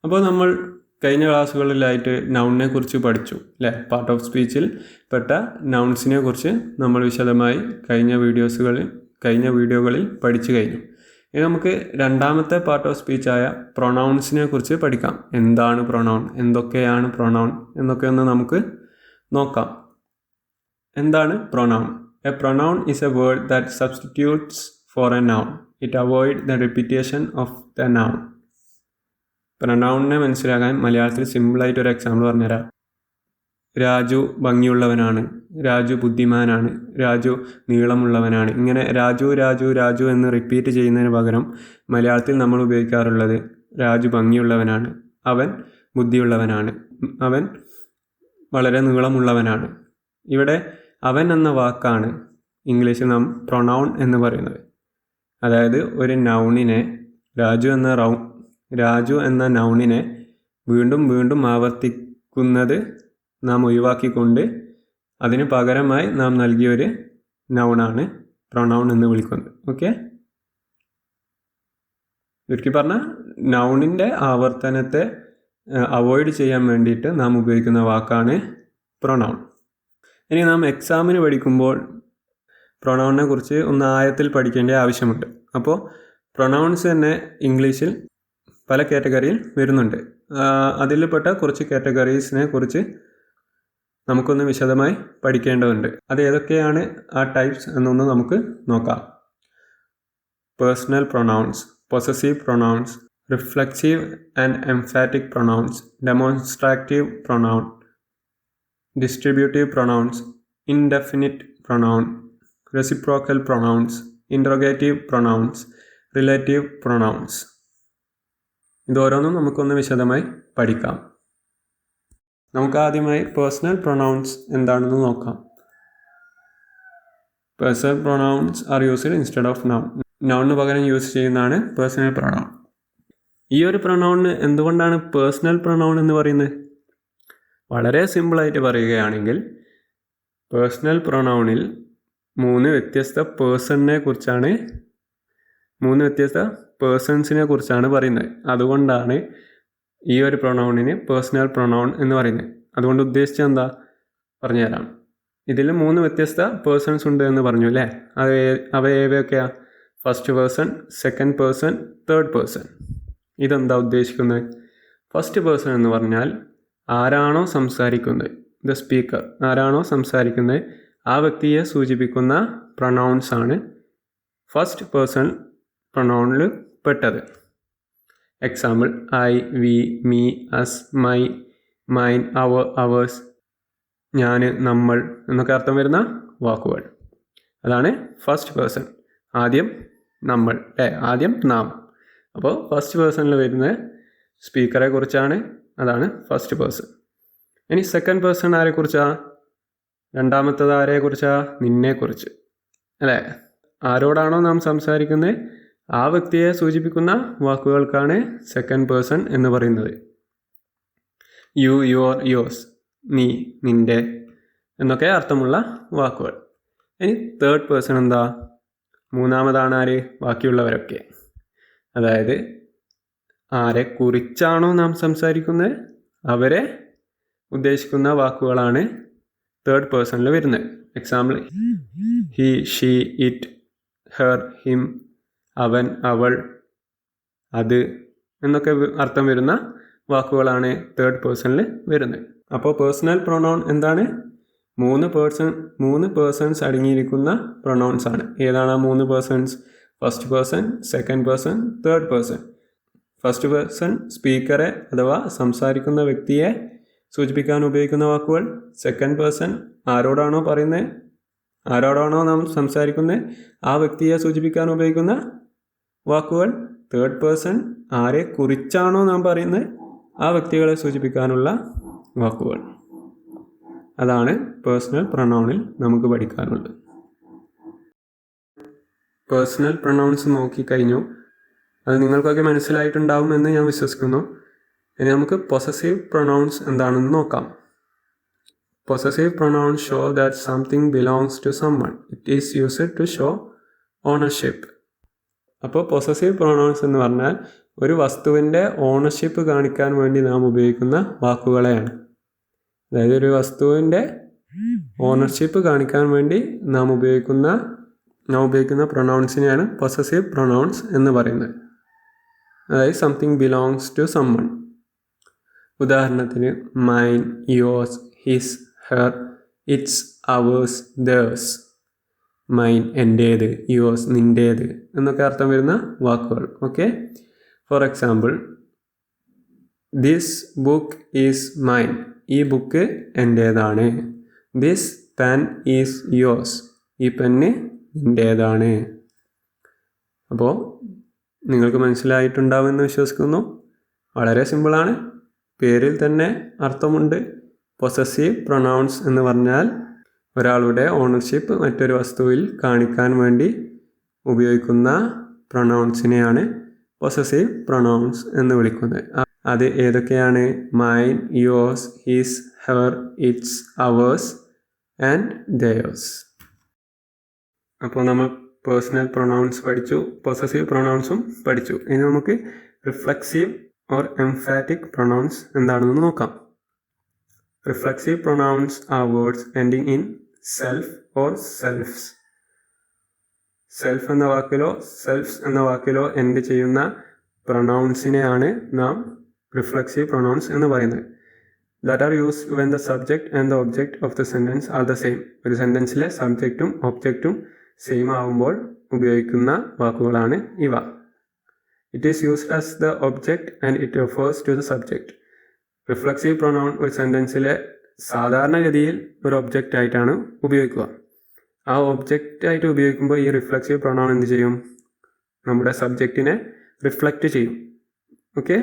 അപ്പോൾ നമ്മൾ കഴിഞ്ഞ ക്ലാസ്സുകളിലായിട്ട് നൗണിനെ കുറിച്ച് പഠിച്ചു അല്ലേ. പാർട്ട് ഓഫ് സ്പീച്ചിൽ പെട്ട നൗൺസിനെ കുറിച്ച് നമ്മൾ വിശദമായി കഴിഞ്ഞ വീഡിയോകളിൽ പഠിച്ചു കഴിഞ്ഞു. ഇനി നമുക്ക് രണ്ടാമത്തെ പാർട്ട് ഓഫ് സ്പീച്ചായ പ്രൊനൗൺസിനെ കുറിച്ച് പഠിക്കാം. എന്താണ് പ്രൊനൗൺ, എന്തൊക്കെയാണ് പ്രൊനൗൺ എന്നൊക്കെ ഒന്ന് നമുക്ക് നോക്കാം. എന്താണ് pronoun? A pronoun is a word that substitutes for a noun. It avoid the repetition of the noun. പ്രൊനൗണിനെ മനസ്സിലാക്കാൻ മലയാളത്തിൽ സിമ്പിളായിട്ടൊരു എക്സാമ്പിൾ പറഞ്ഞുതരാം. രാജു ഭംഗിയുള്ളവനാണ്, രാജു ബുദ്ധിമാനാണ്, രാജു നീളമുള്ളവനാണ്. ഇങ്ങനെ രാജു രാജു രാജു എന്ന് റിപ്പീറ്റ് ചെയ്യുന്നതിന് പകരം മലയാളത്തിൽ നമ്മൾ ഉപയോഗിക്കാറുള്ളത് രാജു ഭംഗിയുള്ളവനാണ്, അവൻ ബുദ്ധിയുള്ളവനാണ്, അവൻ വളരെ നീളമുള്ളവനാണ്. ഇവിടെ അവൻ എന്ന വാക്കാണ് ഇംഗ്ലീഷിൽ നാം പ്രൊനൗൺ എന്ന് പറയുന്നത്. അതായത് ഒരു നൗണിനെ രാജു എന്ന നൗണിനെ വീണ്ടും വീണ്ടും ആവർത്തിക്കുന്നത് നാം ഒഴിവാക്കിക്കൊണ്ട് അതിന് പകരമായി നാം നൽകിയൊരു നൗണാണ് പ്രൊനൗൺ എന്ന് വിളിക്കുന്നത്. ഓക്കെ, ചുരുക്കി പറഞ്ഞാൽ നൗണിൻ്റെ ആവർത്തനത്തെ അവോയ്ഡ് ചെയ്യാൻ വേണ്ടിയിട്ട് നാം ഉപയോഗിക്കുന്ന വാക്കാണ് പ്രൊനൗൺ. ഇനി നാം എക്സാമിന് പഠിക്കുമ്പോൾ പ്രൊനൗണിനെ കുറിച്ച് ഒന്ന് ആഴത്തിൽ പഠിക്കേണ്ട ആവശ്യമുണ്ട്. അപ്പോൾ പ്രൊനൗൺസ് തന്നെ ഇംഗ്ലീഷിൽ പല കാറ്റഗറിയിൽ വരുന്നുണ്ട്. അതിൽപ്പെട്ട കുറച്ച് കാറ്റഗറീസിനെ കുറിച്ച് നമുക്കൊന്ന് വിശദമായി പഠിക്കേണ്ടതുണ്ട്. അത് ഏതൊക്കെയാണ് ആ ടൈപ്സ് എന്നൊന്ന് നമുക്ക് നോക്കാം. Personal pronouns, possessive pronouns, reflexive and emphatic pronouns, demonstrative pronoun, distributive pronouns, indefinite pronoun, reciprocal pronouns, interrogative pronouns, relative pronouns. ഇതോരോന്നും നമുക്കൊന്ന് വിശദമായി പഠിക്കാം. നമുക്ക് ആദ്യമായി പേഴ്സണൽ പ്രൊനൗൺസ് എന്താണെന്ന് നോക്കാം. Personal pronouns are used instead of noun. നൗണിന് പകരം യൂസ് ചെയ്യുന്നതാണ് പേഴ്സണൽ പ്രൊനൗൺ. ഈ ഒരു പ്രൊനൗണിന് എന്തുകൊണ്ടാണ് പേഴ്സണൽ പ്രൊനൗൺ എന്ന് പറയുന്നത്? വളരെ സിമ്പിളായിട്ട് പറയുകയാണെങ്കിൽ പേഴ്സണൽ പ്രൊനൗണിൽ മൂന്ന് വ്യത്യസ്ത പേഴ്സൺസിനെ കുറിച്ചാണ് പറയുന്നത്. അതുകൊണ്ടാണ് ഈ ഒരു പ്രൊനൗണിന് പേഴ്സണൽ പ്രൊനൗൺ എന്ന് പറയുന്നത്. അതുകൊണ്ട് ഉദ്ദേശിച്ചത് എന്താ പറഞ്ഞുതരാം. ഇതിൽ മൂന്ന് വ്യത്യസ്ത പേഴ്സൺസ് ഉണ്ട് എന്ന് പറഞ്ഞു അല്ലേ. അവ ഏവയൊക്കെയാണ്? First person, second person, third person. ഇതെന്താ ഉദ്ദേശിക്കുന്നത്? ഫസ്റ്റ് പേഴ്സൺ എന്ന് പറഞ്ഞാൽ ആരാണോ സംസാരിക്കുന്നത്, ദ സ്പീക്കർ ആരാണോ സംസാരിക്കുന്നത് ആ വ്യക്തിയെ സൂചിപ്പിക്കുന്ന പ്രൊനൗൺസ് ആണ് ഫസ്റ്റ് പേഴ്സൺ പ്രൊനൗണിൽ പെട്ടത്. Example: I, we, me, us, my, mine, our, ours, ഞാൻ, നമ്മൾ എന്നൊക്കെ അർത്ഥം വരുന്ന വാക്കുകൾ. അതാണ് ഫസ്റ്റ് പേഴ്സൺ. ആദ്യം നമ്മൾ ആദ്യം നാം. അപ്പോൾ ഫസ്റ്റ് പേഴ്സണിൽ വരുന്ന സ്പീക്കറെ കുറിച്ചാണ്, അതാണ് ഫസ്റ്റ് പേഴ്സൺ. ഇനി സെക്കൻഡ് പേഴ്സൺ ആരെക്കുറിച്ചാണ്? രണ്ടാമത്തത് ആരെക്കുറിച്ചാണ്? നിന്നെക്കുറിച്ച് അല്ലേ. ആരോടാണോ നാം സംസാരിക്കുന്നത് ആ വ്യക്തിയെ സൂചിപ്പിക്കുന്ന വാക്കുകൾക്കാണ് സെക്കൻഡ് പേഴ്സൺ എന്ന് പറയുന്നത്. യു, യുവർ, യോസ്, നീ, നിൻ്റെ എന്നൊക്കെ അർത്ഥമുള്ള വാക്കുകൾ. ഇനി തേർഡ് പേഴ്സൺ എന്താ? മൂന്നാമതാണ് ആര്? ബാക്കിയുള്ളവരൊക്കെ. അതായത് ആരെ കുറിച്ചാണോ നാം സംസാരിക്കുന്നത് അവരെ ഉദ്ദേശിക്കുന്ന വാക്കുകളാണ് തേർഡ് പേഴ്സണിൽ വരുന്നത്. Example: he, she, it, her, him, അവൻ, അവൾ, അത് എന്നൊക്കെ അർത്ഥം വരുന്ന വാക്കുകളാണ് തേർഡ് പേഴ്സണിൽ വരുന്നത്. അപ്പോൾ പേഴ്സണൽ പ്രൊനൗൺ എന്താണ്? മൂന്ന് പേഴ്സൺസ് അടങ്ങിയിരിക്കുന്ന പ്രൊനൗൺസ് ആണ്. ഏതാണ് ആ മൂന്ന് persons? First person, second person, third person. First person സ്പീക്കറെ അഥവാ സംസാരിക്കുന്ന വ്യക്തിയെ സൂചിപ്പിക്കാൻ ഉപയോഗിക്കുന്ന വാക്കുകൾ. സെക്കൻഡ് പേഴ്സൺ ആരോടാണോ നാം സംസാരിക്കുന്നത് ആ വ്യക്തിയെ സൂചിപ്പിക്കാൻ ഉപയോഗിക്കുന്ന വാക്കുകൾ. തേർഡ് പേഴ്സൺ ആരെ കുറിച്ചാണോ നാം പറയുന്നത് ആ വ്യക്തികളെ സൂചിപ്പിക്കാനുള്ള വാക്കുകൾ. അതാണ് പേഴ്സണൽ പ്രൊനൗണിൽ നമുക്ക് പഠിക്കാനുള്ളത്. പേഴ്സണൽ പ്രൊനൗൺസ് നോക്കിക്കഴിഞ്ഞു. അത് നിങ്ങൾക്കൊക്കെ മനസ്സിലായിട്ടുണ്ടാവുമെന്ന് ഞാൻ വിശ്വസിക്കുന്നു. ഇനി നമുക്ക് പൊസസീവ് പ്രൊനൗൺസ് എന്താണെന്ന് നോക്കാം. Possessive pronouns show that something belongs to someone. It is used to show ownership. അപ്പോൾ പൊസസീവ് പ്രൊനൗൺസ് എന്ന് പറഞ്ഞാൽ ഒരു വസ്തുവിൻ്റെ ഓണർഷിപ്പ് കാണിക്കാൻ വേണ്ടി നാം ഉപയോഗിക്കുന്ന വാക്കുകളെയാണ്. അതായത് ഒരു വസ്തുവിൻ്റെ ഓണർഷിപ്പ് കാണിക്കാൻ വേണ്ടി നാം ഉപയോഗിക്കുന്ന പ്രൊനൗൺസിനെയാണ് പൊസസീവ് പ്രൊനൗൺസ് എന്ന് പറയുന്നത്. അതായത് സംതിങ് ബിലോങ്സ് ടു സമ്മൺ. ഉദാഹരണത്തിന് mine, yours, his, her, its, ours, theirs. Mine എൻ്റേത്, യോസ് നിൻ്റേത് എന്നൊക്കെ അർത്ഥം വരുന്ന വാക്കുകൾ. Okay, for example, this book is mine. ഈ ബുക്ക് എൻ്റേതാണ്. This pen is yours. ഈ പെന്ന് നിൻ്റേതാണ്. അപ്പോൾ നിങ്ങൾക്ക് മനസ്സിലായിട്ടുണ്ടാവുമെന്ന് വിശ്വസിക്കുന്നു. വളരെ സിമ്പിളാണ്, പേരിൽ തന്നെ അർത്ഥമുണ്ട്. പൊസസീവ് പ്രൊനൗൺസ് എന്ന് പറഞ്ഞാൽ ഒരാളുടെ ഓണർഷിപ്പ് മറ്റൊരു വസ്തുവിൽ കാണിക്കാൻ വേണ്ടി ഉപയോഗിക്കുന്ന പ്രൊനൗൺസിനെയാണ് പൊസസീവ് പ്രൊനൗൺസ് എന്ന് വിളിക്കുന്നത്. അത് ഏതൊക്കെയാണ്? Mine, yours, his, her, its, ours and theirs. അപ്പോൾ നമ്മൾ പേഴ്സണൽ പ്രൊനൗൺസ് പഠിച്ചു, പൊസസീവ് പ്രൊനൗൺസും പഠിച്ചു. ഇനി നമുക്ക് റിഫ്ലെക്സീവ് ഓർ എംഫാറ്റിക് പ്രൊനൗൺസ് എന്താണെന്ന് നോക്കാം. Reflexive pronouns are words ending in self or selves. Self എന്ന വാക്കിലോ സെൽഫ്സ് എന്ന വാക്കിലോ എൻഡ് ചെയ്യുന്ന പ്രൊനൗൺസിനെയാണ് നാം റിഫ്ലെക്സീവ് പ്രൊനൗൺസ് എന്ന് പറയുന്നത്. That are used when the subject and the object of the sentence are the same. ഒരു സെൻറ്റൻസിലെ സബ്ജക്റ്റും ഒബ്ജക്റ്റും സെയിം ആവുമ്പോൾ ഉപയോഗിക്കുന്ന വാക്കുകളാണ് ഇവ. It is used as the object and it refers to the subject. Reflexive pronoun ഒരു സെൻറ്റൻസിലെ സാധാരണഗതിയിൽ ഒരു ഒബ്ജക്റ്റ് ആയിട്ടാണ് ഉപയോഗിക്കുക. ആ ഒബ്ജക്റ്റ് ആയിട്ട് ഉപയോഗിക്കുമ്പോൾ ഈ റിഫ്ലെക്സീവ് പ്രൊനൗൺ എന്ത് ചെയ്യും? നമ്മുടെ സബ്ജക്റ്റിനെ റിഫ്ലക്റ്റ് ചെയ്യും. ഓക്കെ,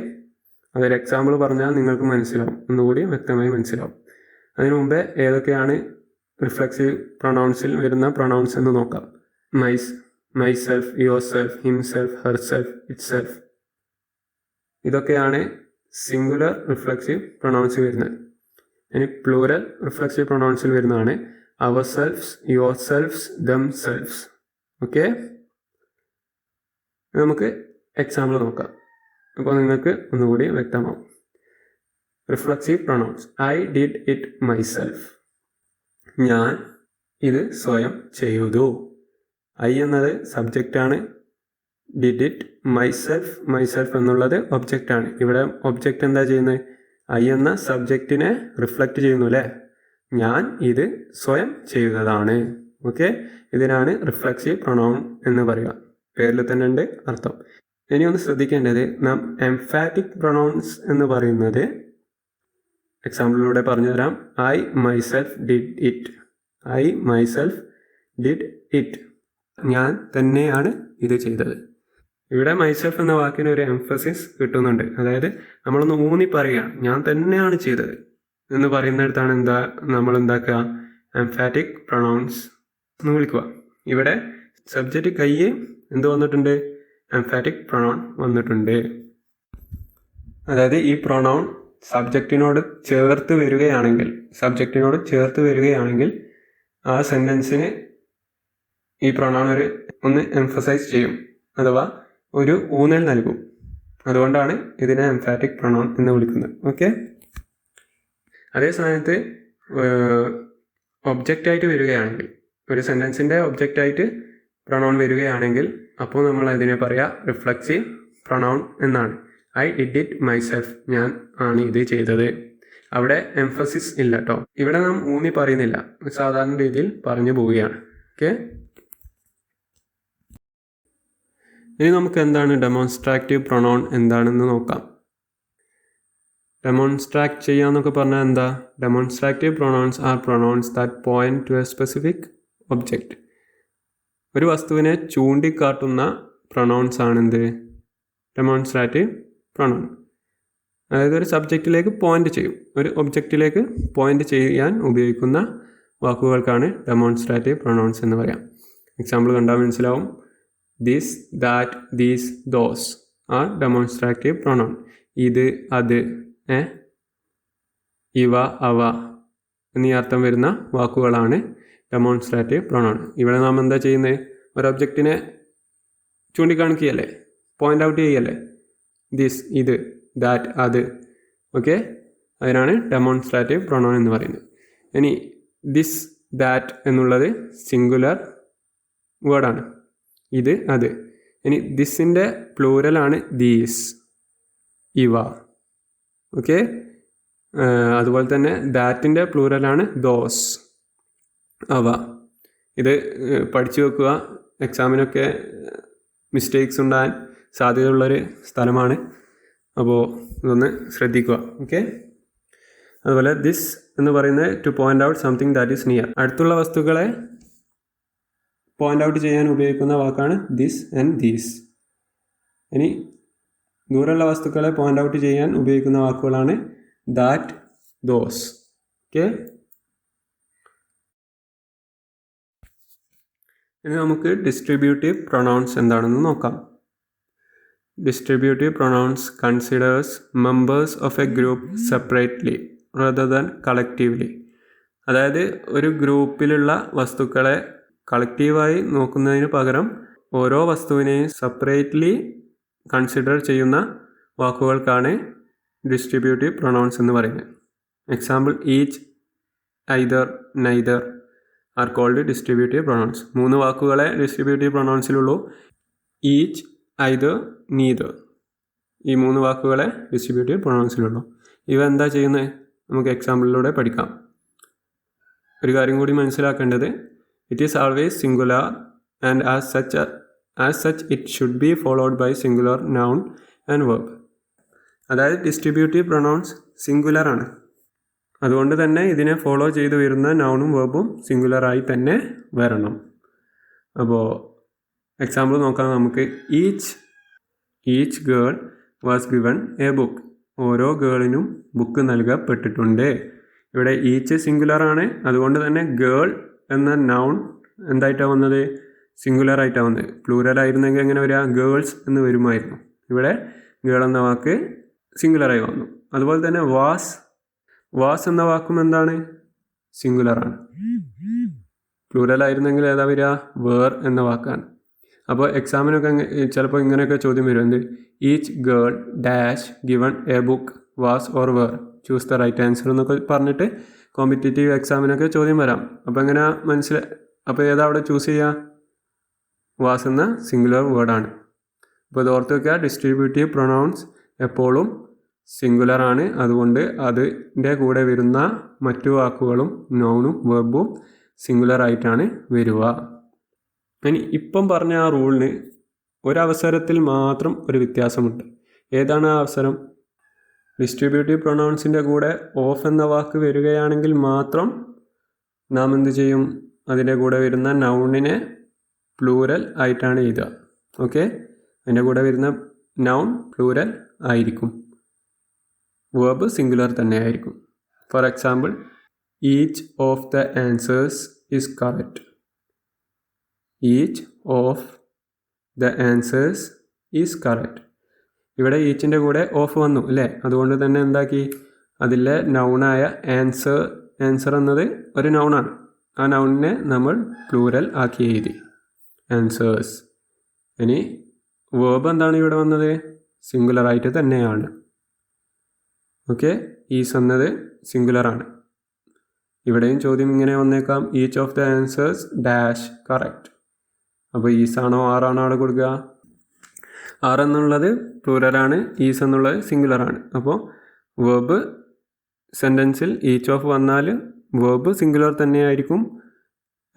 അതൊരു എക്സാമ്പിൾ പറഞ്ഞാൽ നിങ്ങൾക്ക് മനസ്സിലാവും, ഒന്നുകൂടി വ്യക്തമായി മനസ്സിലാവും. അതിനു മുമ്പേ ഏതൊക്കെയാണ് റിഫ്ലെക്സീവ് പ്രൊനൗൺസിൽ വരുന്ന പ്രൊനൗൺസ് എന്ന് നോക്കാം. Myself, yourself, himself, herself, itself. ഇതൊക്കെയാണ് സിംഗുലർ റിഫ്ലെക്സീവ് പ്രൊനൗൺസിൽ വരുന്നത്. ഇനി പ്ലൂറൽ റിഫ്ലെക്സീവ് പ്രൊനൗൺസിൽ വരുന്നതാണ് ourselves, yourselves, themselves. Okay, നമുക്ക് എക്സാമ്പിൾ നോക്കാം, അപ്പോൾ നിങ്ങൾക്ക് ഒന്നുകൂടി വ്യക്തമാവും. Reflexive pronouns. I did it myself. ഞാൻ ഇത് സ്വയം ചെയ്തു. ഐ എന്നത് സബ്ജക്റ്റാണ്. ഡിഡ് ഇറ്റ് മൈസെൽഫ് എന്നുള്ളത് ഒബ്ജക്റ്റാണ്. ഇവിടെ ഒബ്ജക്റ്റ് എന്താ ചെയ്യുന്നത്? ഐ എന്ന സബ്ജക്റ്റിനെ റിഫ്ലക്റ്റ് ചെയ്യുന്നു അല്ലേ? ഞാൻ ഇത് സ്വയം ചെയ്തതാണ്. ഓക്കെ, ഇതിനാണ് റിഫ്ലെക്സീവ് പ്രൊനൗൺ എന്ന് പറയുക. പേരിൽ തന്നെ ഉണ്ട് അർത്ഥം. ഇനി ഒന്ന് ശ്രദ്ധിക്കേണ്ടത്, നാം എംഫാറ്റിക് പ്രൊനൗൺസ് എന്ന് പറയുന്നത് എക്സാമ്പിളിലൂടെ പറഞ്ഞു തരാം. I myself did it. I myself did it. ഞാൻ തന്നെയാണ് ഇത് ചെയ്തത്. ഇവിടെ മൈസെൽഫ് എന്ന വാക്കിന് ഒരു എംഫസിസ് കിട്ടുന്നുണ്ട്. അതായത് നമ്മളൊന്ന് ഊന്നി പറയുക, ഞാൻ തന്നെയാണ് ചെയ്തത് എന്ന് പറയുന്നിടത്താണ് നമ്മൾ എന്താക്കുക? എംഫാറ്റിക് പ്രൊനൗൺസ് എന്ന് വിളിക്കുക. ഇവിടെ സബ്ജക്റ്റ് കയ്യ് എന്ത് വന്നിട്ടുണ്ട്? എംഫാറ്റിക് പ്രൊനൗൺ വന്നിട്ടുണ്ട്. അതായത് ഈ പ്രൊനൗൺ സബ്ജക്റ്റിനോട് ചേർത്ത് വരികയാണെങ്കിൽ ആ സെൻറ്റൻസിന് ഈ പ്രൊനൗൺ ഒന്ന് എംഫസൈസ് ചെയ്യും, അഥവാ ഒരു ഊന്നൽ നൽകും. അതുകൊണ്ടാണ് ഇതിനെ എംഫാറ്റിക് പ്രൊനൗൺ എന്ന് വിളിക്കുന്നത്. ഓക്കെ, അതേ സമയത്ത് ഒബ്ജക്റ്റായിട്ട് വരികയാണെങ്കിൽ, ഒരു സെൻറ്റൻസിൻ്റെ ഒബ്ജക്റ്റായിട്ട് പ്രൊനൗൺ വരികയാണെങ്കിൽ അപ്പോൾ നമ്മൾ അതിനെ പറയാം റിഫ്ലെക്സീവ് പ്രൊനൗൺ എന്നാണ്. I did it myself. ഞാൻ ആണ് ഇത് ചെയ്തത്. അവിടെ എംഫസിസ് ഇല്ല കേട്ടോ. ഇവിടെ നാം ഊന്നി പറയുന്നില്ല, സാധാരണ രീതിയിൽ പറഞ്ഞു പോവുകയാണ്. ഓക്കെ, ഇനി നമുക്ക് എന്താണ് ഡെമോൺസ്ട്രാക്റ്റീവ് പ്രൊനൗൺ എന്താണെന്ന് നോക്കാം. ഡെമോൺസ്ട്രാക്ട് ചെയ്യാന്നൊക്കെ പറഞ്ഞാൽ എന്താ? Demonstrative pronouns are pronouns that point to a specific object. ഒരു വസ്തുവിനെ ചൂണ്ടിക്കാട്ടുന്ന പ്രൊനൗൺസ് ആണെന്ത്? ഡെമോൺസ്ട്രാറ്റീവ് പ്രൊനൗൺ. അതായത് ഒരു സബ്ജക്റ്റിലേക്ക് പോയിന്റ് ചെയ്യും, ഒരു ഒബ്ജക്റ്റിലേക്ക് പോയിന്റ് ചെയ്യാൻ ഉപയോഗിക്കുന്ന വാക്കുകൾക്കാണ് ഡെമോൺസ്ട്രാറ്റീവ് പ്രൊനൗൺസ് എന്ന് പറയാം. എക്സാമ്പിൾ കണ്ടാൽ മനസ്സിലാവും. This, that, these, those are demonstrative pronoun. ഇത്, അത്, ഇവ, അവ എന്നീ അർത്ഥം വരുന്ന വാക്കുകളാണ് ഡെമോൺസ്ട്രാറ്റീവ് പ്രൊനൗൺ. ഇവിടെ നാം എന്താ ചെയ്യുന്നത്? ഒരു ഒബ്ജക്റ്റിനെ ചൂണ്ടിക്കാണിക്കുകയല്ലേ, പോയിൻ്റ് ഔട്ട് ചെയ്യല്ലേ. ദിസ് ഇത്, ദാറ്റ് അത്. ഓക്കെ, അതിനാണ് ഡെമോൺസ്ട്രേറ്റീവ് പ്രൊനൗൺ എന്ന് പറയുന്നത്. ഇനി ദിസ് ദാറ്റ് എന്നുള്ളത് സിംഗുലർ വേർഡാണ്, ഇത് അത്. ഇനി ദിസിൻ്റെ പ്ലൂരലാണ് ദീസ്, ഇവ. ഓക്കെ, അതുപോലെ തന്നെ ദാറ്റിൻ്റെ പ്ലൂരലാണ് ദോസ്, അവ. ഇത് പഠിച്ചു വെക്കുക, എക്സാമിനൊക്കെ മിസ്റ്റേക്സ് ഉണ്ടാകാൻ സാധ്യതയുള്ളൊരു സ്ഥലമാണ്. അപ്പോൾ ഇതൊന്ന് ശ്രദ്ധിക്കുക. ഓക്കെ, അതുപോലെ ദിസ് എന്ന് പറയുന്നത് to point out something that is near. അടുത്തുള്ള വസ്തുക്കളെ പോയിൻ്റ് ഔട്ട് ചെയ്യാൻ ഉപയോഗിക്കുന്ന വാക്കാണ് ദിസ് ആൻഡ് ദീസ്. ഇനി ദൂരമുള്ള വസ്തുക്കളെ പോയിൻ്റ് ഔട്ട് ചെയ്യാൻ ഉപയോഗിക്കുന്ന വാക്കുകളാണ് ദാറ്റ്, ദോസ്. ഓക്കെ, ഇനി നമുക്ക് ഡിസ്ട്രിബ്യൂട്ടീവ് പ്രൊനൗൺസ് എന്താണെന്ന് നോക്കാം. Distributive pronouns considers members of a group separately rather than collectively. അതായത് ഒരു ഗ്രൂപ്പിലുള്ള വസ്തുക്കളെ കളക്റ്റീവായി നോക്കുന്നതിന് പകരം ഓരോ വസ്തുവിനെയും സെപ്പറേറ്റ്ലി കൺസിഡർ ചെയ്യുന്ന വാക്കുകൾക്കാണ് ഡിസ്ട്രിബ്യൂട്ടീവ് പ്രൊനൗൺസ് എന്ന് പറയുന്നത്. Example each, either, neither are called distributive pronouns. 3 വാക്കുകളെ ഡിസ്ട്രിബ്യൂട്ടീവ് പ്രൊനൗൺസിലുള്ളൂ. ഈച്ച്, ഐദർ, നീദർ, ഈ 3 വാക്കുകളെ ഡിസ്ട്രിബ്യൂട്ടീവ് പ്രൊനൗൺസിലുള്ളൂ. ഇവ എന്താ ചെയ്യുന്നത് നമുക്ക് എക്സാമ്പിളിലൂടെ പഠിക്കാം. ഒരു കാര്യം കൂടി മനസ്സിലാക്കേണ്ടത്, it is always singular and as such it should be followed by singular noun and verb. അതായത് ഡിസ്ട്രിബ്യൂട്ടീവ് പ്രൊനൗൺസ് സിംഗുലറാണ്, അതുകൊണ്ട് തന്നെ ഇതിനെ ഫോളോ ചെയ്തു വരുന്ന നൗണും വെർബും സിംഗുലറായി തന്നെ വരണം. അപ്പോൾ എക്സാമ്പിൾ നോക്കാം നമുക്ക്. Each girl was given a book. ഓരോ ഗേളിനും ബുക്ക് നൽകപ്പെട്ടിട്ടുണ്ട്. ഇവിടെ ഈച്ച് സിംഗുലറാണ്, അതുകൊണ്ട് തന്നെ ഗേൾ എന്ന നൗൺ എന്തായിട്ടാണ് വന്നത്, സിംഗുലറായിട്ടാണ് വന്നത്. പ്ലൂരലായിരുന്നെങ്കിൽ എങ്ങനെ വരിക, ഗേൾസ് എന്ന് വരുമായിരുന്നു. ഇവിടെ ഗേൾ എന്ന വാക്ക് സിംഗുലറായി വന്നു. അതുപോലെ തന്നെ വാസ് എന്ന വാക്കും എന്താണ്, സിംഗുലറാണ്. പ്ലൂരലായിരുന്നെങ്കിൽ ഏതാ വരിക, വേർ എന്ന വാക്കാണ്. അപ്പോൾ എക്സാമിനൊക്കെ ചിലപ്പോൾ ഇങ്ങനെയൊക്കെ ചോദ്യം വരും, എന്ത്, each girl dash given a book was or were, choose the right answer എന്നൊക്കെ പറഞ്ഞിട്ട് കോമ്പറ്റേറ്റീവ് എക്സാമിനൊക്കെ ചോദ്യം വരാം. അപ്പോൾ എങ്ങനെ അപ്പോൾ ഏതാ അവിടെ ചൂസ് ചെയ്യുക, വാസ് എന്ന സിംഗുലർ വേർഡാണ്. അപ്പോൾ ഇത് ഓർത്ത് വയ്ക്കുക, ഡിസ്ട്രിബ്യൂട്ടീവ് പ്രൊനൗൺസ് എപ്പോഴും സിംഗുലറാണ്, അതുകൊണ്ട് അതിൻ്റെ കൂടെ വരുന്ന മറ്റു വാക്കുകളും നൗണും വെർബും സിംഗുലറായിട്ടാണ് വരിക. ഇനി ഇപ്പം പറഞ്ഞ ആ റൂളിന് ഒരവസരത്തിൽ മാത്രം ഒരു വ്യത്യാസമുണ്ട്. ഏതാണ് ആ അവസരം? ഡിസ്ട്രിബ്യൂട്ടീവ് പ്രൊനൗൺസിൻ്റെ കൂടെ ഓഫ് എന്ന വാക്ക് വരികയാണെങ്കിൽ മാത്രം നാം എന്ത് ചെയ്യും, അതിൻ്റെ കൂടെ വരുന്ന നൗണിനെ പ്ലൂരൽ ആയിട്ടാണ് എഴുതുക. ഓക്കെ, അതിൻ്റെ കൂടെ വരുന്ന നൗൺ പ്ലൂരൽ ആയിരിക്കും, വേർബ് സിംഗുലർ തന്നെ ആയിരിക്കും. For example, each of the answers is correct. Each of the answers is correct. ഇവിടെ ഈച്ചിൻ്റെ കൂടെ ഓഫ് വന്നു അല്ലേ, അതുകൊണ്ട് തന്നെ എന്താക്കി, അതിലെ നൗണായ ആൻസർ എന്നത് ഒരു നൗണാണ്. ആ നൗണിനെ നമ്മൾ പ്ലൂരൽ ആക്കി എഴുതി, ആൻസേഴ്സ്. ഇനി വേർബ് എന്താണ് ഇവിടെ വന്നത്, സിംഗുലറായിട്ട് തന്നെയാണ്. ഓക്കെ, ഈസ് എന്നത് സിംഗുലറാണ്. ഇവിടെയും ചോദ്യം ഇങ്ങനെ വന്നേക്കാം, each of the answers dash correct. അപ്പോൾ ഈസാണോ ആറാണോ അവിടെ കൊടുക്കുക? ആർ എന്നുള്ളത് പ്ലൂരലാണ്, ഈസ് എന്നുള്ളത് സിംഗുലറാണ്. അപ്പോൾ വേർബ് സെൻറ്റൻസിൽ ഈച്ച് ഓഫ് വന്നാൽ വേർബ് സിംഗുലർ തന്നെയായിരിക്കും,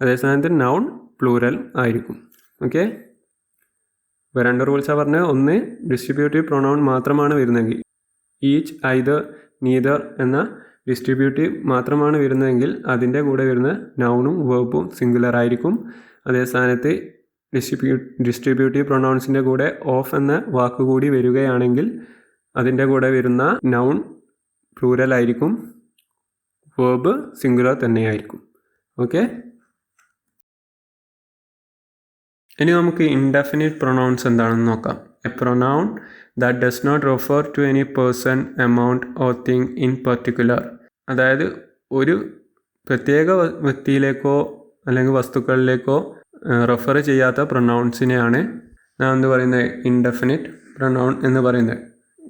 അതേസമയത്ത് നൗൺ പ്ലൂരൽ ആയിരിക്കും. ഓക്കെ, ഇപ്പോൾ 2 റൂൾസാണ് പറഞ്ഞത്. ഒന്ന്, ഡിസ്ട്രിബ്യൂട്ടീവ് പ്രൊനൗൺ മാത്രമാണ് വരുന്നതെങ്കിൽ, ഈച്ച്, ഐദർ, നീദർ എന്ന ഡിസ്ട്രിബ്യൂട്ടീവ് മാത്രമാണ് വരുന്നതെങ്കിൽ അതിൻ്റെ കൂടെ വരുന്ന നൗണും വേർബും സിംഗുലർ ആയിരിക്കും. അതേ സ്ഥാനത്ത് ഡിസ്ട്രിബ്യൂട്ടീവ് പ്രൊനൗൺസിൻ്റെ കൂടെ ഓഫ് എന്ന വാക്കുകൂടി വരികയാണെങ്കിൽ അതിൻ്റെ കൂടെ വരുന്ന നൗൺ പ്ലൂരൽ ആയിരിക്കും, വേർബ് സിംഗുലർ തന്നെയായിരിക്കും. ഓക്കെ, ഇനി നമുക്ക് ഇൻഡെഫിനിറ്റ് പ്രൊനൗൺസ് എന്താണെന്ന് നോക്കാം. A pronoun that does not refer to any person, amount or thing in particular. അതായത് ഒരു പ്രത്യേക വ്യക്തിയിലേക്കോ അല്ലെങ്കിൽ വസ്തുക്കളിലേക്കോ റെഫർ ചെയ്യാത്ത പ്രൊനൗൺസിനെയാണ് നാം എന്ത് പറയുന്നത്? ഇൻഡെഫിനിറ്റ് പ്രൊനൗൺ എന്ന് പറയുന്നത്.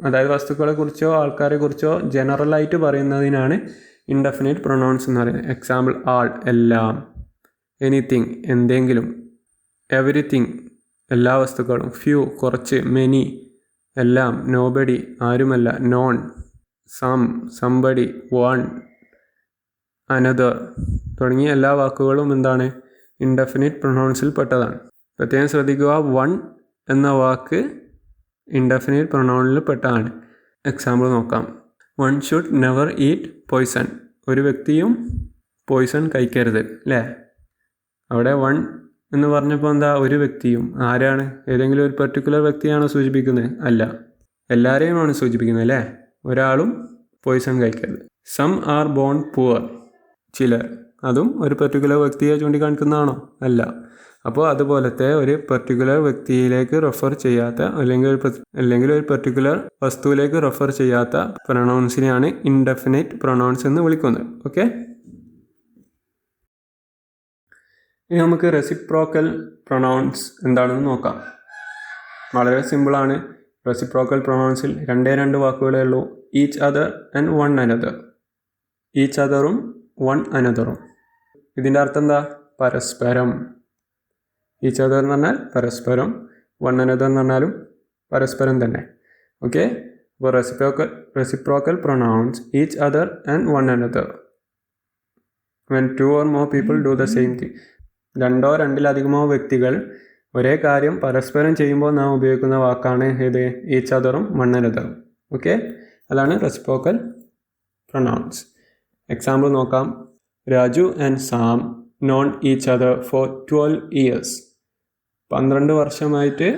അതായത് വസ്തുക്കളെക്കുറിച്ചോ ആൾക്കാരെക്കുറിച്ചോ ജനറലായിട്ട് പറയുന്നതിനാണ് ഇൻഡെഫിനിറ്റ് പ്രൊനൗൺസ് എന്ന് പറയുന്നത്. എക്സാമ്പിൾ ആൾ, എല്ലാം, എനിത്തിങ്, എന്തെങ്കിലും, എവരിത്തിങ്, എല്ലാ വസ്തുക്കളും, ഫ്യൂ, കുറച്ച്, മെനി, എല്ലാം, നോബഡി, ആരുമല്ല, none, some, somebody, one, another തുടങ്ങിയ എല്ലാ വാക്കുകളും എന്താണ്? ഇൻഡെഫിനിറ്റ് പ്രൊനൗൺസിൽ പെട്ടതാണ്. പ്രത്യേകം ശ്രദ്ധിക്കുക, വൺ എന്ന വാക്ക് ഇൻഡെഫിനിറ്റ് പ്രൊനൗണിൽ പെട്ടതാണ്. എക്സാമ്പിൾ നോക്കാം. One should never eat poison. ഒരു വ്യക്തിയും പോയ്സൺ കഴിക്കരുത്, അല്ലേ? അവിടെ വൺ എന്ന് പറഞ്ഞപ്പോൾ എന്താ? ഒരു വ്യക്തിയും. ആരാണ്? ഏതെങ്കിലും ഒരു പെർട്ടിക്കുലർ വ്യക്തിയാണോ സൂചിപ്പിക്കുന്നത്? അല്ല, എല്ലാവരെയുമാണ് സൂചിപ്പിക്കുന്നത്, അല്ലേ? ഒരാളും പോയ്സൺ കഴിക്കരുത്. Some are born poor. ചിലർ. അതും ഒരു പെർട്ടിക്കുലർ വ്യക്തിയെ ചൂണ്ടിക്കാണിക്കുന്നതാണോ? അല്ല. അപ്പോൾ അതുപോലത്തെ ഒരു പെർട്ടിക്കുലർ വ്യക്തിയിലേക്ക് റെഫർ ചെയ്യാത്ത അല്ലെങ്കിൽ ഒരു പെർട്ടിക്കുലർ വസ്തുവിലേക്ക് റെഫർ ചെയ്യാത്ത പ്രൊനൗൺസിനെയാണ് ഇൻഡെഫിനിറ്റ് പ്രൊനൗൺസ് എന്ന് വിളിക്കുന്നത്. ഓക്കെ, ഇനി നമുക്ക് റെസിപ്രോക്കൽ പ്രൊനൗൺസ് എന്താണെന്ന് നോക്കാം. വളരെ സിമ്പിളാണ്. റെസിപ്രോക്കൽ പ്രൊനൗൺസിൽ രണ്ട് വാക്കുകളേ ഉള്ളൂ. Each other and one another. Each അതറും വൺ അനദറും. ഇതിൻ്റെ അർത്ഥം എന്താ? പരസ്പരം. ഈച്ച് അതർ എന്ന് പറഞ്ഞാൽ പരസ്പരം, വൺ അനദർ എന്ന് പറഞ്ഞാലും പരസ്പരം തന്നെ. ഓക്കെ, അപ്പോൾ reciprocal pronouns each other and one another when two or more people do the same thing. രണ്ടോ രണ്ടിലധികമോ വ്യക്തികൾ ഒരേ കാര്യം പരസ്പരം ചെയ്യുമ്പോൾ നാം ഉപയോഗിക്കുന്ന വാക്കാണ് ഏത്? ഈച്ച് അതറും വൺ അനദറും. ഓക്കെ, അതാണ് റെസിപ്രോക്കൽ പ്രൊനൗൺസ്. എക്സാമ്പിൾ നോക്കാം. Raju and Sam known each other for 12 years. 12 വർഷമായിട്ട്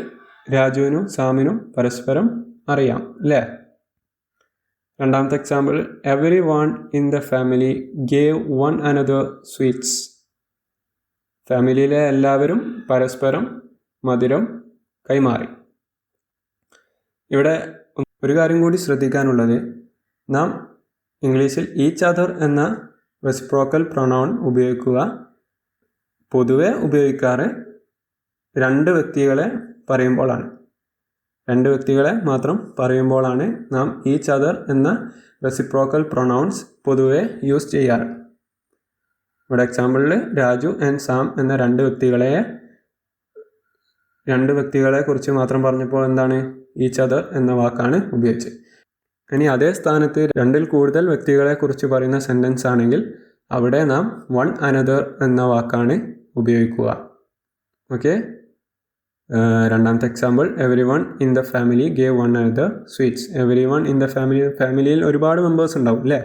രാജുവിനും സാമിനും പരസ്പരം അറിയാം, അല്ലേ? രണ്ടാമത്തെ example. Every one in the family gave one another sweets. ഫാമിലിയിലെ എല്ലാവരും പരസ്പരം മധുരം കൈമാറി. ഇവിടെ ഒരു കാര്യം കൂടി ശ്രദ്ധിക്കാനുള്ളത്, നാം ഇംഗ്ലീഷിൽ ഈച്ച് അതർ എന്ന റെസിപ്രോക്കൽ പ്രൊനൗൺ ഉപയോഗിക്കുക പൊതുവെ ഉപയോഗിക്കാറ് രണ്ട് വ്യക്തികളെ പറയുമ്പോഴാണ്. രണ്ട് വ്യക്തികളെ മാത്രം പറയുമ്പോഴാണ് നാം ഈച്ച് അതർ എന്ന റെസിപ്രോക്കൽ പ്രൊനൗൺസ് പൊതുവെ യൂസ് ചെയ്യാറ്. ഇവിടെ എക്സാമ്പിളിൽ രാജു ആൻഡ് സാം എന്ന രണ്ട് വ്യക്തികളെ കുറിച്ച് മാത്രം പറഞ്ഞപ്പോൾ എന്താണ്? ഈച്ച് അതർ എന്ന വാക്കാണ് ഉപയോഗിച്ചത്. ഇനി അതേ സ്ഥാനത്ത് രണ്ടിൽ കൂടുതൽ വ്യക്തികളെ കുറിച്ച് പറയുന്ന സെൻറ്റൻസ് ആണെങ്കിൽ അവിടെ നാം വൺ അനദർ എന്ന വാക്കാണ് ഉപയോഗിക്കുക. ഓക്കെ, രണ്ടാമത്തെ example. Every one in the family gave one another sweets. Every one in the ഫാമിലിയിൽ ഒരുപാട് മെമ്പേഴ്സ് ഉണ്ടാവും, അല്ലേ?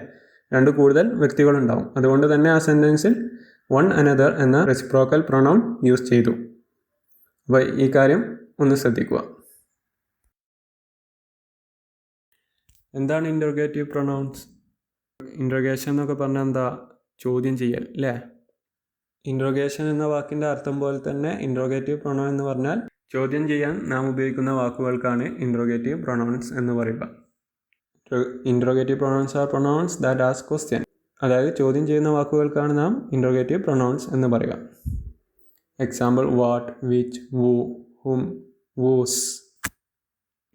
രണ്ട് കൂടുതൽ വ്യക്തികളുണ്ടാവും. അതുകൊണ്ട് തന്നെ ആ സെൻറ്റൻസിൽ വൺ അനദർ എന്ന റെസിപ്രോക്കൽ പ്രൊനൗൺ യൂസ് ചെയ്തു. അപ്പോൾ ഈ കാര്യം ഒന്ന് ശ്രദ്ധിക്കുക. എന്താണ് ഇൻറ്ററോഗേറ്റീവ് പ്രൊനൗൺസ്? ഇൻറ്ററോഗേഷൻ എന്നൊക്കെ പറഞ്ഞാൽ എന്താ? ചോദ്യം ചെയ്യൽ, അല്ലേ? ഇൻറ്ററോഗേഷൻ എന്ന വാക്കിൻ്റെ അർത്ഥം പോലെ തന്നെ ഇൻറ്ററോഗേറ്റീവ് പ്രൊനൗൺ എന്ന് പറഞ്ഞാൽ ചോദ്യം ചെയ്യാൻ നാം ഉപയോഗിക്കുന്ന വാക്കുകൾക്കാണ് ഇൻറ്ററോഗേറ്റീവ് പ്രൊനൗൺസ് എന്ന് പറയുക. Interrogative pronouns are pronouns that ask question. അതായത് ചോദ്യം ചെയ്യുന്ന വാക്കുകൾക്കാണ് നാം ഇൻറ്ററോഗേറ്റീവ് പ്രൊനൗൺസ് എന്ന് പറയുക. Example what, which, who, whom, whose.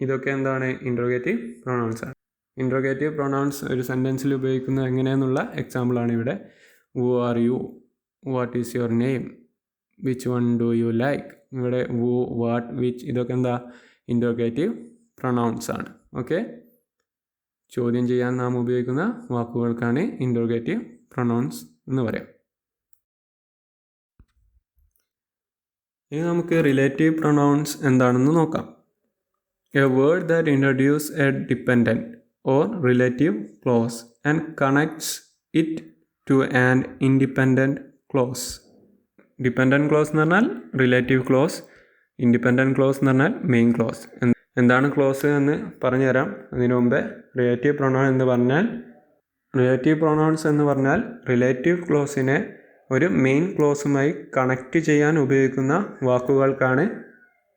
ഇതൊക്കെ എന്താണ്? ഇൻറ്ററോഗേറ്റീവ് പ്രൊനൗൺസ് ആണ്. ഇൻറ്ററോഗേറ്റീവ് പ്രൊനൗൺസ് ഒരു സെൻറ്റൻസിൽ ഉപയോഗിക്കുന്നത് എങ്ങനെയെന്നുള്ള എക്സാമ്പിളാണ് ഇവിടെ. Who are you, what is your name, which one do you like. ഇവിടെ വൂ, വാട്ട്, വിച്ച് ഇതൊക്കെ എന്താ? ഇൻറ്ററോഗേറ്റീവ് പ്രൊനൗൺസ് ആണ്. ഓക്കെ, ചോദ്യം ചെയ്യാൻ നാം ഉപയോഗിക്കുന്ന വാക്കുകൾക്കാണ് ഇൻറ്ററോഗേറ്റീവ് പ്രൊനൗൺസ് എന്ന് പറയാം. ഇനി നമുക്ക് റിലേറ്റീവ് പ്രൊനൗൺസ് എന്താണെന്ന് നോക്കാം. A word that introduce a dependent or relative clause and connects it to an independent clause. Dependent clause എന്ന് പറഞ്ഞാൽ റിലേറ്റീവ് ക്ലോസ്, ഇൻഡിപെൻഡൻറ്റ് ക്ലോസ് എന്ന് പറഞ്ഞാൽ മെയിൻ ക്ലോസ്. എന്താണ് ക്ലോസ് എന്ന് പറഞ്ഞു തരാം. അതിനു മുമ്പേ റിലേറ്റീവ് പ്രൊനൗൺ എന്ന് പറഞ്ഞാൽ റിലേറ്റീവ് ക്ലോസിനെ ഒരു മെയിൻ ക്ലോസുമായി കണക്റ്റ് ചെയ്യാൻ ഉപയോഗിക്കുന്ന വാക്കുകൾക്കാണ്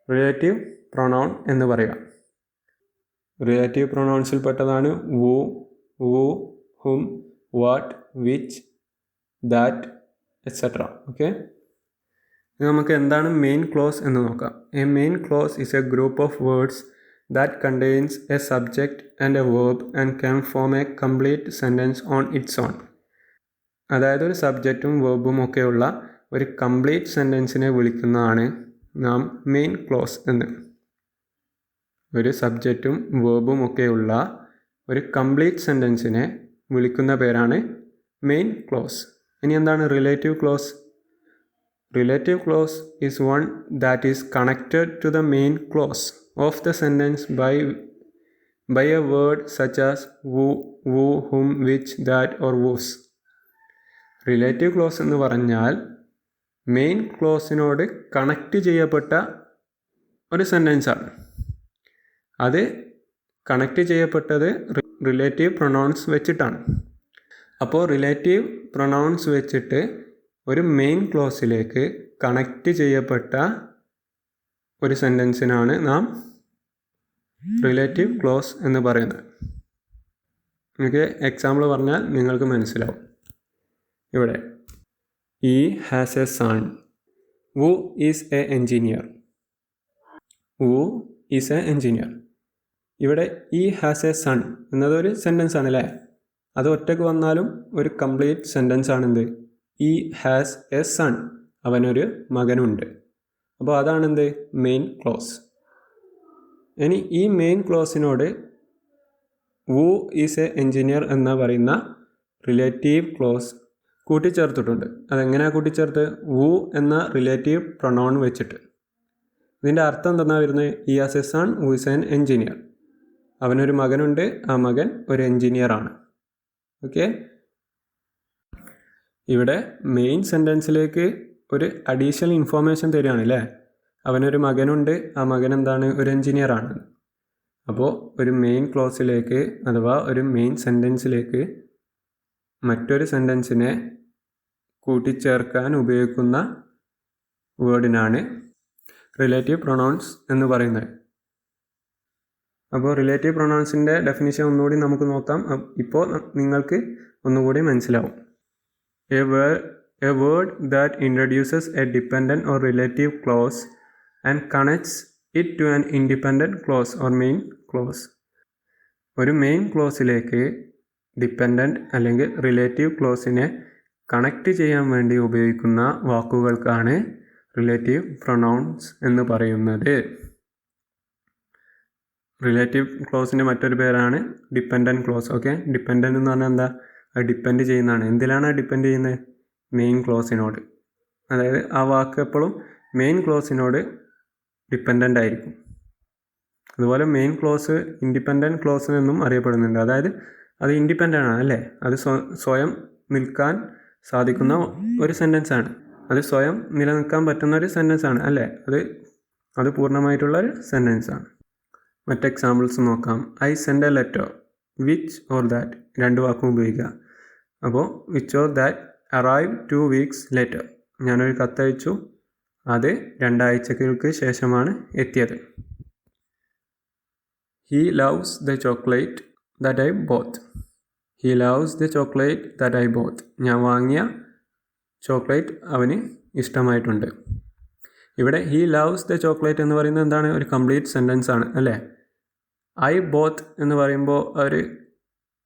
റിലേറ്റീവ് പ്രൊനൗൺ എന്ന് പറയുക. റിലേറ്റീവ് പ്രൊനൗൺസിൽ പെട്ടതാണ് who, whom, what, which, that, etcetera. Okay, നമുക്ക് എന്താണ് മെയിൻ ക്ലോസ് എന്ന് നോക്കാം. A main clause is a group of words that contains a subject and a verb and can form a complete sentence on its own. അതായത് ഒരു സബ്ജക്റ്റും വേർബും ഒക്കെയുള്ള ഒരു complete സെൻറ്റൻസിനെ വിളിക്കുന്നതാണ് നാം മെയിൻ ക്ലോസ് എന്ന്. ഒരു സബ്ജക്റ്റും വേർബും ഒക്കെയുള്ള ഒരു കംപ്ലീറ്റ് സെൻറ്റൻസിനെ വിളിക്കുന്ന പേരാണ് മെയിൻ ക്ലോസ്. ഇനി എന്താണ് relative clause? Relative clause is one that is connected to the main clause of the sentence by a word such as who, whom, which, that or whose. Relative clause എന്ന് പറഞ്ഞാൽ main ക്ലോസിനോട് connect ചെയ്യപ്പെട്ട ഒരു സെൻറ്റൻസാണ്. അത് connect ചെയ്യപ്പെട്ടത് relative pronounce വെച്ചിട്ടാണ്. അപ്പോൾ relative pronounce വെച്ചിട്ട് ഒരു മെയിൻ ക്ലോസിലേക്ക് കണക്റ്റ് ചെയ്യപ്പെട്ട ഒരു സെൻറ്റൻസിനാണ് നാം റിലേറ്റീവ് ക്ലോസ് എന്ന് പറയുന്നത്. എനിക്ക് എക്സാമ്പിൾ പറഞ്ഞാൽ നിങ്ങൾക്ക് മനസ്സിലാവും. ഇവിടെ he has a son who is a engineer. who is a engineer. ഇവിടെ he has a son എന്നതൊരു സെൻറ്റൻസ് ആണ് അല്ലേ? അത് ഒറ്റയ്ക്ക് വന്നാലും ഒരു കംപ്ലീറ്റ് സെൻറ്റൻസ് ആണെന്ത്? he has a son, അവനൊരു മകനുണ്ട്. അപ്പോൾ അതാണെന്ത്? Main clause. ഇനി ഈ main ക്ലോസിനോട് who is a engineer എന്ന് പറയുന്ന റിലേറ്റീവ് ക്ലോസ് കൂട്ടിച്ചേർത്തിട്ടുണ്ട്. അതെങ്ങനെയാണ് കൂട്ടിച്ചേർത്ത്? who എന്ന റിലേറ്റീവ് പ്രൊനൗൺ വെച്ചിട്ട്. ഇതിൻ്റെ അർത്ഥം എന്തെന്നാണ് വരുന്നത്? he has a son who is an engineer. അവനൊരു മകനുണ്ട്, ആ മകൻ ഒരു എൻജിനീയറാണ്. ഓക്കെ, ഇവിടെ മെയിൻ സെൻറ്റൻസിലേക്ക് ഒരു അഡീഷണൽ ഇൻഫോർമേഷൻ തരികയാണ് അല്ലേ? അവനൊരു മകനുണ്ട്, ആ മകൻ എന്താണ്? ഒരു എൻജിനീയറാണ്. അപ്പോൾ ഒരു മെയിൻ ക്ലോസിലേക്ക് അഥവാ ഒരു മെയിൻ സെൻറ്റൻസിലേക്ക് മറ്റൊരു സെൻറ്റൻസിനെ കൂട്ടിച്ചേർക്കാൻ ഉപയോഗിക്കുന്ന വേർഡിനാണ് റിലേറ്റീവ് പ്രൊനൗൺസ് എന്ന് പറയുന്നത്. അപ്പോൾ റിലേറ്റീവ് പ്രൊനൗൺസിൻ്റെ ഡെഫിനിഷൻ ഒന്നുകൂടി നമുക്ക് നോക്കാം. ഇപ്പോൾ നിങ്ങൾക്ക് ഒന്നുകൂടി മനസ്സിലാവും. A word that introduces a dependent or relative clause and connects it to an independent clause or main clause. ഒരു മെയിൻ ക്ലോസിലേക്ക് ഡിപ്പെൻഡൻറ്റ് അല്ലെങ്കിൽ റിലേറ്റീവ് ക്ലോസിനെ കണക്റ്റ് ചെയ്യാൻ വേണ്ടി ഉപയോഗിക്കുന്ന വാക്കുകൾക്കാണ് റിലേറ്റീവ് പ്രൊനൗൺസ് എന്ന് പറയുന്നത്. റിലേറ്റീവ് ക്ലോസിൻ്റെ മറ്റൊരു പേരാണ് ഡിപ്പെൻഡൻറ്റ് ക്ലോസ്. ഓക്കെ, ഡിപ്പെൻഡൻറ്റ് എന്ന് പറഞ്ഞാൽ എന്താ? അത് ഡിപ്പെൻഡ് ചെയ്യുന്നതാണ്. എന്തിലാണ് ഡിപ്പെൻഡ് ചെയ്യുന്നത്? മെയിൻ ക്ലോസിനോട്. അതായത് ആ വാക്ക് എപ്പോഴും മെയിൻ ക്ലോസിനോട് ഡിപ്പെൻഡൻ്റ് ആയിരിക്കും. അതുപോലെ മെയിൻ ക്ലോസ് ഇൻഡിപെൻഡൻറ്റ് ക്ലോസ് എന്നും അറിയപ്പെടുന്നുണ്ട്. അതായത് അത് ഇൻഡിപെൻഡൻ്റ് ആണ് അല്ലേ? അത് സ്വയം നിൽക്കാൻ സാധിക്കുന്ന ഒരു സെൻറ്റൻസാണ്. അത് സ്വയം നിലനിൽക്കാൻ പറ്റുന്ന ഒരു സെൻറ്റൻസാണ് അല്ലേ? അത് പൂർണ്ണമായിട്ടുള്ള ഒരു സെൻറ്റൻസാണ്. മറ്റ് എക്സാമ്പിൾസ് നോക്കാം. I send A letter, which or that രണ്ട് വാക്കും ഉപയോഗിക്കുക. അപ്പോൾ which or that arrive 2 weeks later. ഞാനൊരു കത്തയച്ചു, അത് 2 ആഴ്ചകൾക്ക് ശേഷമാണ് എത്തിയത്. He loves the chocolate that I both. He loves the chocolate that I both. ഞാൻ വാങ്ങിയ ചോക്ലേറ്റ് അവന് ഇഷ്ടമായിട്ടുണ്ട്. ഇവിടെ ഹീ ലവ്സ് ദ ചോക്ലേറ്റ് എന്ന് പറയുന്നത് എന്താണ്? ഒരു കംപ്ലീറ്റ് സെൻറ്റൻസ് ആണ് അല്ലേ? ഐ ബോത്ത് എന്ന് പറയുമ്പോൾ അവർ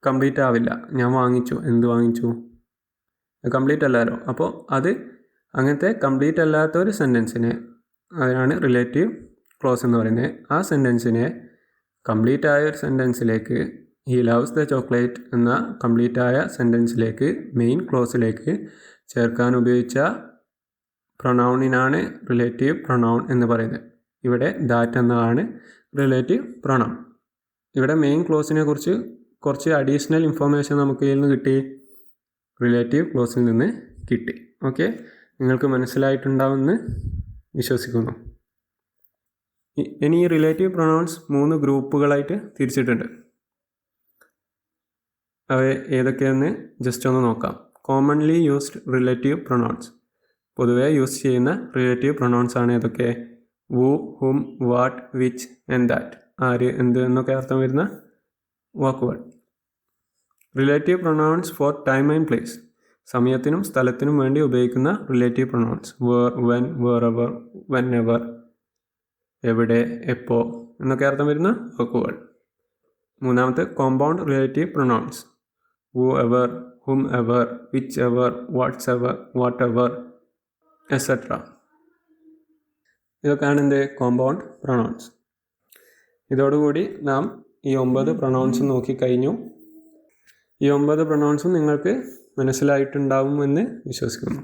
കംപ്ലീറ്റ് ആവില്ല. ഞാൻ വാങ്ങിച്ചു, എന്ത് വാങ്ങിച്ചു? കംപ്ലീറ്റ് അല്ലല്ലോ. അപ്പോൾ അത് അങ്ങനത്തെ കംപ്ലീറ്റ് അല്ലാത്ത ഒരു സെൻറ്റൻസിനെ അതിനാണ് റിലേറ്റീവ് ക്ലോസ് എന്ന് പറയുന്നത്. ആ സെൻറ്റൻസിനെ കംപ്ലീറ്റ് ആയ ഒരു സെൻറ്റൻസിലേക്ക്, ഹി ലവ്സ് ദ ചോക്ലേറ്റ് എന്ന കംപ്ലീറ്റ് ആയ സെൻറ്റൻസിലേക്ക് മെയിൻ ക്ലോസിലേക്ക് ചേർക്കാൻ ഉപയോഗിച്ച പ്രൊനൗണിനാണ് റിലേറ്റീവ് പ്രൊനൗൺ എന്ന് പറയുന്നത്. ഇവിടെ ദാറ്റ് എന്നതാണ് റിലേറ്റീവ് പ്രൊനൗൺ. ഇവിടെ മെയിൻ ക്ലോസിനെ കുറിച്ച് കുറച്ച് അഡീഷണൽ ഇൻഫോർമേഷൻ നമുക്ക് ഇതിൽ നിന്ന് കിട്ടി, റിലേറ്റീവ് ക്ലോസിൽ നിന്ന് കിട്ടി. ഓക്കെ, നിങ്ങൾക്ക് മനസ്സിലായിട്ടുണ്ടാവുമെന്ന് വിശ്വസിക്കുന്നു. ഇനി ഈ റിലേറ്റീവ് പ്രൊനൗൺസ് 3 ഗ്രൂപ്പുകളായിട്ട് തിരിച്ചിട്ടുണ്ട്. അവ ഏതൊക്കെയെന്ന് ജസ്റ്റ് ഒന്ന് നോക്കാം. Commonly used relative pronouns. പൊതുവേ യൂസ് ചെയ്യുന്ന റിലേറ്റീവ് പ്രൊനൗൺസ് ആണ് ഏതൊക്കെ? who, whom, what, which and that. ആര്, എന്ത് എന്നൊക്കെ അർത്ഥം വരുന്ന വാക്കുകൾ. Relative pronouns for time and place. സമയത്തിനും സ്ഥലത്തിനും വേണ്ടി ഉപയോഗിക്കുന്ന relative pronouns. Where, when, wherever, whenever, എവിടെ, എപ്പോൾ എന്നൊക്കെ അർത്ഥം വരുന്ന വാക്കുകൾ. മൂന്നാമത്തെ compound relative pronouns. Whoever, whomever, whichever, whatsoever, whatever, etcetera. ഇതൊക്കെയാണ് എന്ത് കോമ്പൗണ്ട് പ്രൊനൗൺസ്. ഇതോടുകൂടി നാം ഈ 9 പ്രൊനൗൺസ് നോക്കിക്കഴിഞ്ഞു. ഈ 9 പ്രൊനൗൺസും നിങ്ങൾക്ക് മനസ്സിലായിട്ടുണ്ടാവുമെന്ന് വിശ്വസിക്കുന്നു.